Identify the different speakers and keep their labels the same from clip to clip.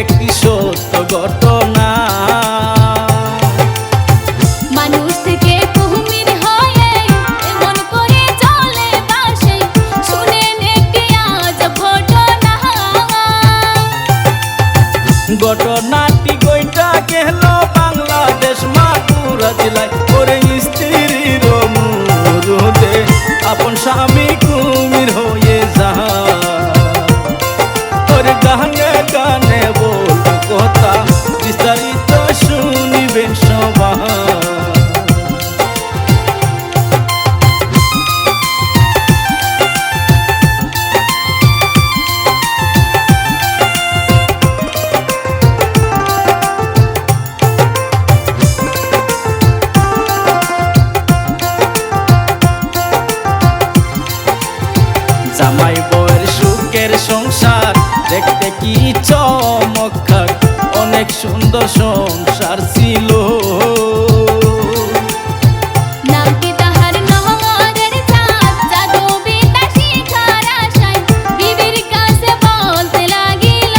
Speaker 1: একটি সত্য ঘটনা।
Speaker 2: মানুষ থেকে কুমির হয়ে এমন করে চলে বাসে, শুনেন একটি আজব ঘটনা।
Speaker 1: ঘটনাটি কইটা গেল বাংলাদেশ মাগুরা জেলায়, ওরে স্ত্রীর মুরুদে আপন স্বামী কুমির হয়ে যায়। ওর গানে গানে বলবো কথা, বিস্তারিত শুনিবেন সবাই। জামাই বউয়ের সুখের সংসার দেখতে কি চমৎকার, অনেক সুন্দর সংসার ছিল।
Speaker 2: নাম কি তাহার নহরের চাঁদ, জাদু বিদ্যা শিখার আশায় বিবির কাছে বলতে লাগিল।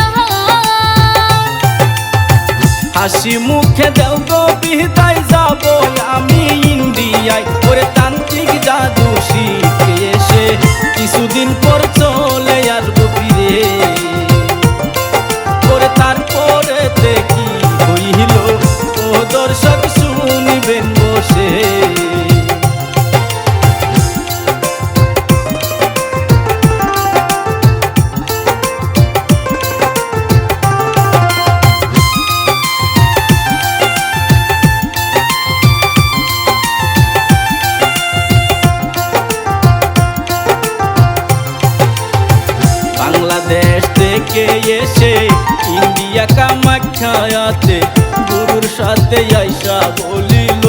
Speaker 1: হাসি মুখে দেও গো বিদায়, যাব আমি ইন্ডিয়ায়, ওরে তান্ত্রিক জাদু শিখে এসে কিছুদিন পর চলে আসবো ফিরে। ওরে তারপরে দেখি হইল, ও দর্শক শুনিবেন বসে। বাংলাদেশ থেকে এসে ইন্ডিয়া কামাখ্যাতে গুরুর সাথে আইসা বলিল।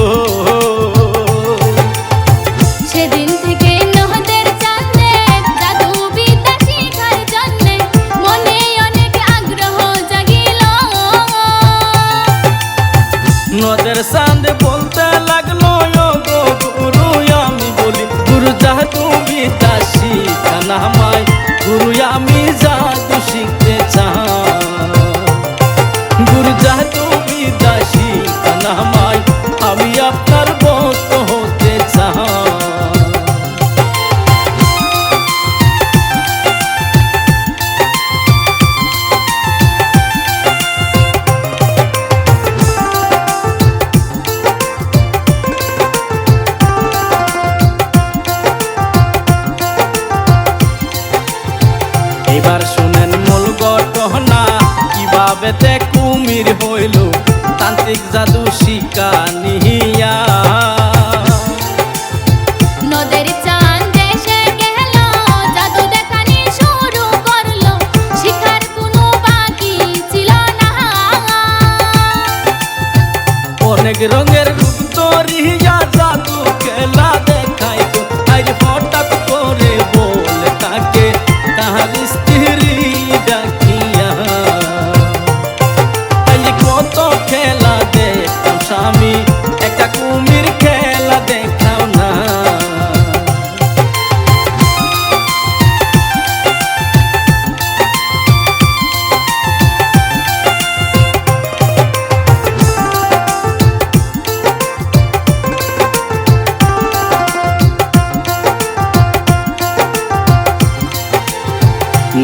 Speaker 2: সেদিন থেকে নহদের চাঁদে জাদু বিদ্যা শিখার জন্যে মনে অনেক আগ্রহ জাগিল।
Speaker 1: নদের চাঁদ বলতে লাগলো, ও গো গুরু আমি বলি, গুরু জাদু বিদ্যা শিখান আমায়, গুরু আমি জাদু শিখতে চাই। গুরু জাদু বিদ্যা শিখান আমায়, আমি আপনার ভক্ত হতে চাই। এবার শুনেন মূল ঘটনা, কিভাবে তে কুমির হইল তান্ত্রিক জাদু শিকা নিহিয়া।
Speaker 2: নদের চাঁদ দেশে গেল, জাদু দেখানি শুরু করলো, শিখার কোনো বাকি ছিল না।
Speaker 1: অনেক রঙের রূপ ধরিয়া জাদু খেলা দেখাই গো, আজ হঠাৎ করে বলে তাকে তাহার স্ত্রী ডাকিয়া। আজ কত খেলা দেখতাম স্বামী, একটা কুমির খেলা দেখাও না।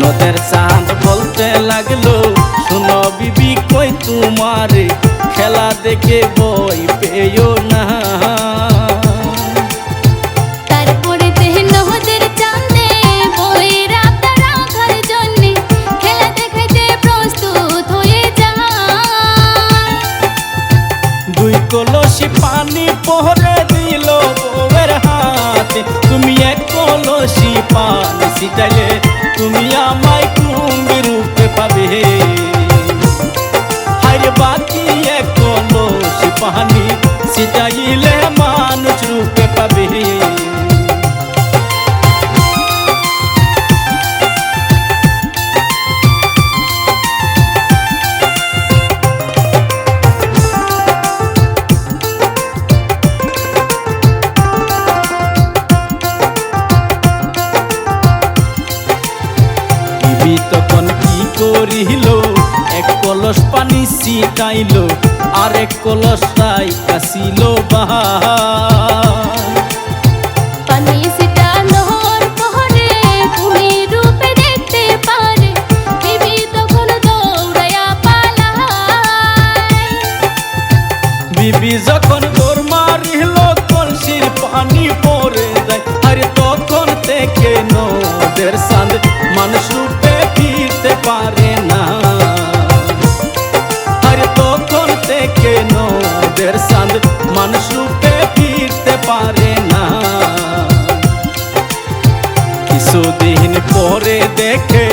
Speaker 1: নদের চাঁদ বলতে লাগলো, শুনো বিবি কই তোমারে খেলা দেখে বই পেও না।
Speaker 2: তারপরে নহদের চাঁদে বইয়ের আবদার রাখার জন্যে খেলা দেখাইতে প্রস্তুত হয়ে যায়।
Speaker 1: দুই কলসি পানি পহরে দিল বউয়ের হাতে, তুমি এক কলসি পানি ছিটাইলে তুমি আমায় কুমির রূপে পাবে। হায় বাকি এক কলসি পানি ছিটাইলে মানুষ রূপে পাবে। করিল এক কলস পানি ছিটাইলো আরেক কলস রাইকাছিল ভাই।
Speaker 2: পানি ছিটানোর পরে কুমির রূপে দেখতে পারে বিবি তখন দৌড়াইয়া পালায়।
Speaker 1: বিবি যখন দৌড় মারিল কলসির পানি পড়ে যায়, আরে তখন থেকে নদের চাঁদ মানুষ রূপে ফিরতে পারে না। আরে তখন থেকে নদের চাঁদ মানুষ রূপে ফিরতে পারে না। কিছুদিন পরে দেখে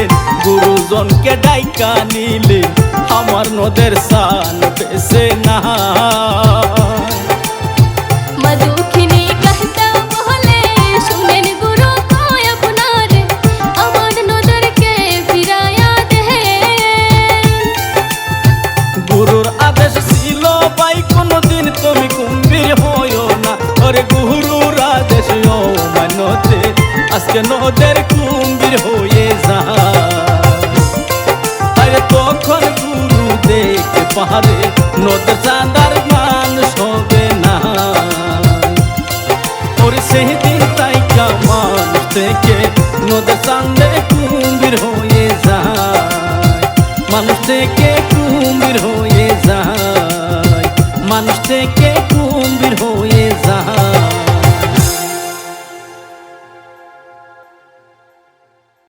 Speaker 1: গুরুজনকে ডাইকা নিলে আমার নদের চাঁদ বেঁচে না।
Speaker 2: মা দুঃখিনী কহতা বলে শুনেন গুরু কয় আপনারে আমার নজরকে ফিরায়া দে।
Speaker 1: গুরুর আদেশ ছিল ভাই কোনদিন তুমি কুম্ভীর হইও না। ওরে গুরুর আদেশ মানতে আজকে নদের কুম্ভীর হয়ে যা। আরে তখন গুরু দেখতে পারে নদের চাঁদার মানুষ হবে না। ওরে সেই দিন তাই মানুষ থেকে নদের চাঁদে কুম্ভীর হয়ে যায়, মানুষ থেকে